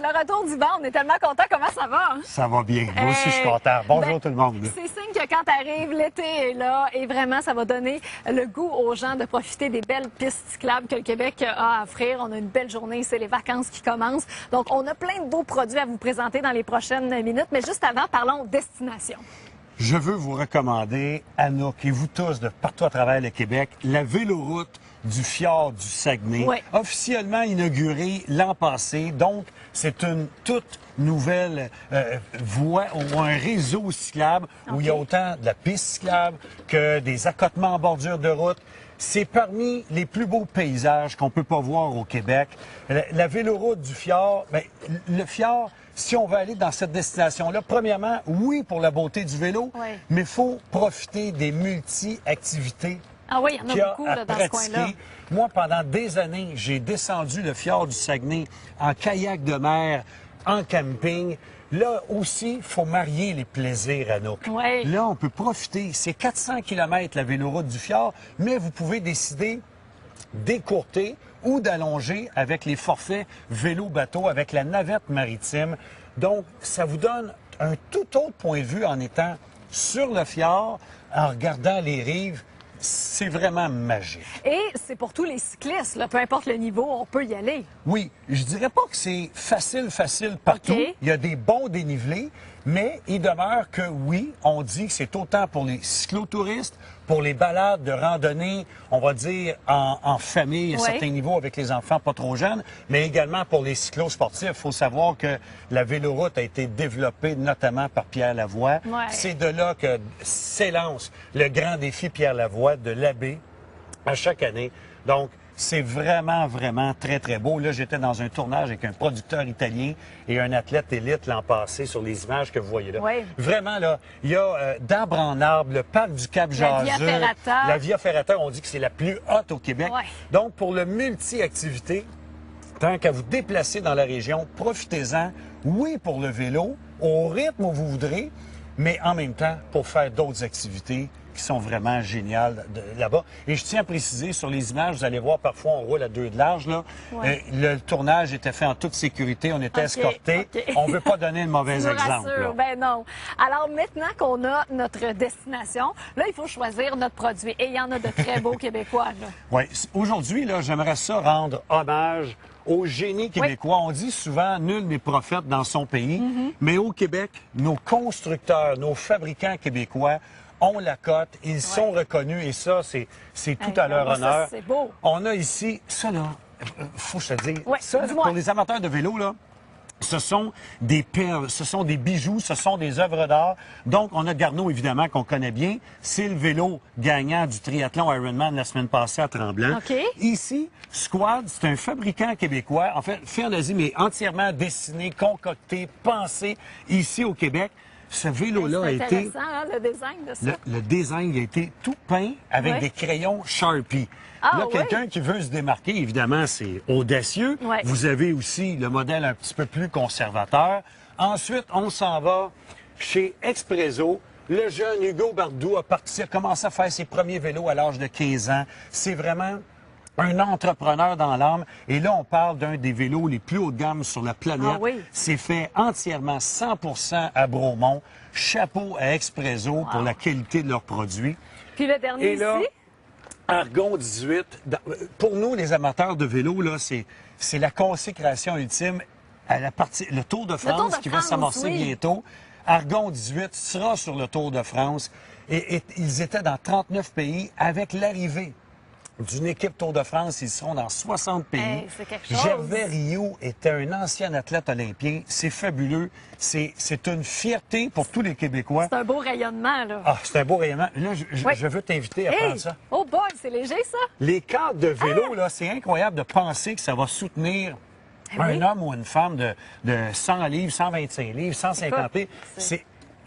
c'est le retour du banc. On est tellement contents. Comment ça va? Ça va bien. Moi aussi, je suis content. Bonjour tout le monde. C'est signe que quand t'arrives, l'été est là et vraiment, ça va donner le goût aux gens de profiter des belles pistes cyclables que le Québec a à offrir. On a une belle journée, c'est les vacances qui commencent. Donc, on a plein de beaux produits à vous présenter dans les prochaines minutes. Mais juste avant, parlons destination. Je veux vous recommander, Anouk et vous tous de partout à travers le Québec, la véloroute du fjord du Saguenay, officiellement inaugurée l'an passé. Donc, c'est une toute nouvelle voie ou un réseau cyclable où il y a autant de la piste cyclable que des accotements en bordure de route. C'est parmi les plus beaux paysages qu'on peut pas voir au Québec. La véloroute du fjord, bien, le fjord, si on veut aller dans cette destination-là, premièrement, oui, pour la beauté du vélo, mais il faut profiter des multi-activités. Ah oui, il y en a beaucoup là, dans ce coin-là. Moi, pendant des années, j'ai descendu le fjord du Saguenay en kayak de mer, en camping. Là aussi, il faut marier les plaisirs, Anouk. Là, on peut profiter. C'est 400 km la véloroute du fjord, mais vous pouvez décider d'écourter ou d'allonger avec les forfaits vélo-bateau, avec la navette maritime. Donc, ça vous donne un tout autre point de vue en étant sur le fjord, en regardant les rives. C'est vraiment magique. Et c'est pour tous les cyclistes, là, peu importe le niveau, on peut y aller. Oui, je dirais pas que c'est facile partout. Il y a des bons dénivelés, mais il demeure que oui, on dit que c'est autant pour les cyclotouristes, pour les balades de randonnée, on va dire en famille à certains niveaux avec les enfants pas trop jeunes, mais également pour les cyclosportifs. Il faut savoir que la véloroute a été développée notamment par Pierre Lavoie. C'est de là que s'élance le grand défi Pierre Lavoie de l'Abbé à chaque année. Donc, c'est vraiment, vraiment très, très beau. Là, j'étais dans un tournage avec un producteur italien et un athlète élite l'an passé sur les images que vous voyez là. Vraiment, là, il y a d'arbre en arbre, le parc du Cap-Jaseux. La Via Ferrata. La Via Ferrata, on dit que c'est la plus haute au Québec. Donc, pour le multi-activité, tant qu'à vous déplacer dans la région, profitez-en. Oui, pour le vélo, au rythme où vous voudrez, mais en même temps, pour faire d'autres activités qui sont vraiment géniales là-bas. Et je tiens à préciser, sur les images, vous allez voir, parfois, on roule à 2 de large. Là. Le tournage était fait en toute sécurité. On était escortés. On ne veut pas donner le mauvais exemple. Ben non. Alors, maintenant qu'on a notre destination, là, il faut choisir notre produit. Et il y en a de très beaux Québécois. Oui. Aujourd'hui, là, j'aimerais ça rendre hommage au génie québécois. On dit souvent, nul n'est prophète dans son pays. Mais au Québec, nos constructeurs, nos fabricants québécois ont la cote, ils sont reconnus et ça, c'est tout à leur honneur. C'est beau. On a ici, ça là, faut que je te dise, ça, pour les amateurs de vélo, là, ce sont des perles, ce sont des bijoux, ce sont des œuvres d'art. Donc, on a Garneau, évidemment, qu'on connaît bien. C'est le vélo gagnant du triathlon Ironman la semaine passée à Tremblant. Ici, Squad, c'est un fabricant québécois, en fait, fait en Asie, mais entièrement dessiné, concocté, pensé ici au Québec. Ce vélo-là a été... Hein, le design de ça. Le design a été tout peint avec des crayons Sharpie. Là, quelqu'un qui veut se démarquer, évidemment, c'est audacieux. Vous avez aussi le modèle un petit peu plus conservateur. Ensuite, on s'en va chez Expresso. Le jeune Hugo Bardou a commencé à faire ses premiers vélos à l'âge de 15 ans. C'est vraiment un entrepreneur dans l'âme. Et là, on parle d'un des vélos les plus haut de gamme sur la planète. C'est fait entièrement 100% à Bromont. Chapeau à Expresso pour la qualité de leurs produits. Puis le dernier ici? Argon 18. Pour nous, les amateurs de vélo, là, c'est la consécration ultime à la partie, le Tour de France qui va s'amorcer bientôt. Argon 18 sera sur le Tour de France. Et ils étaient dans 39 pays avec l'arrivée d'une équipe Tour de France. Ils seront dans 60 pays. C'est quelque chose. Gervais Rioux était un ancien athlète olympien. C'est fabuleux. C'est une fierté pour tous les Québécois. C'est un beau rayonnement, là. Ah, c'est un beau rayonnement. Là, je veux t'inviter à prendre ça. Oh boy, c'est léger, ça. Les cadres de vélo, là, c'est incroyable de penser que ça va soutenir un homme ou une femme de 100 livres, 125 livres, 150 livres.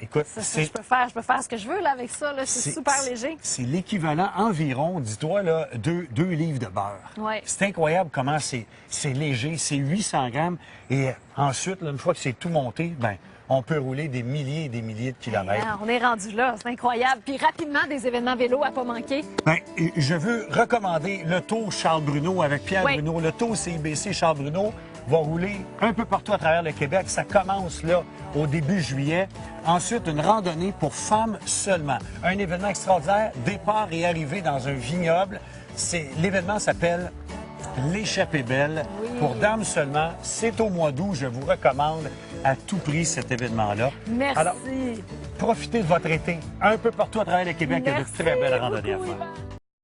Écoute, je peux faire ce que je veux là, avec ça. C'est super léger. C'est l'équivalent environ, dis-toi, là, 2 livres de beurre. C'est incroyable comment c'est léger. C'est 800 grammes. Et ensuite, là, une fois que c'est tout monté, ben, on peut rouler des milliers et des milliers de kilomètres. On est rendu là. C'est incroyable. Puis rapidement, des événements vélo à pas manquer. Ben, je veux recommander le Tour Charles Bruno avec Pierre Bruno. Le Tour CIBC Charles Bruno. va rouler un peu partout à travers le Québec. Ça commence là au début juillet. Ensuite, une randonnée pour femmes seulement. Un événement extraordinaire, départ et arrivée dans un vignoble. L'événement s'appelle L'Échappée belle. Oui. Pour dames seulement, c'est au mois d'août. Je vous recommande à tout prix cet événement-là. Merci. Alors, profitez de votre été. Un peu partout à travers le Québec, il y a de très belles randonnées à faire.